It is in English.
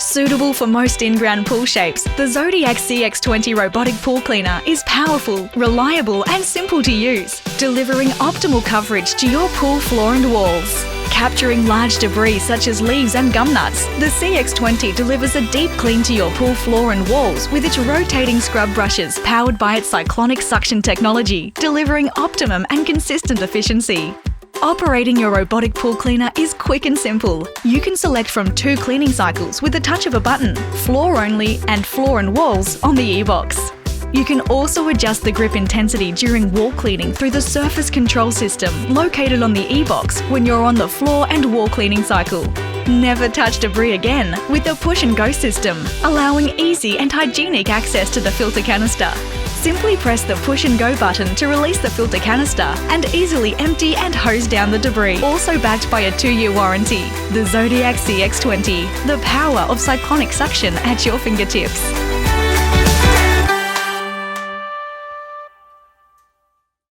Suitable for most in-ground pool shapes, the Zodiac CX35 Robotic Pool Cleaner is powerful, reliable and simple to use, delivering optimal coverage to your pool floor and walls. Capturing large debris such as leaves and gum nuts, the CX20 delivers a deep clean to your pool floor and walls with its rotating scrub brushes powered by its cyclonic suction technology, delivering optimum and consistent efficiency. Operating your robotic pool cleaner is quick and simple. You can select from 2 cleaning cycles with the touch of a button, floor only and floor and walls on the e-box. You can also adjust the grip intensity during wall cleaning through the surface control system located on the e-box when you're on the floor and wall cleaning cycle. Never touch debris again with the push and go system, allowing easy and hygienic access to the filter canister. Simply press the push and go button to release the filter canister and easily empty and hose down the debris. Also backed by a 2-year warranty. The Zodiac CX20, the power of cyclonic suction at your fingertips.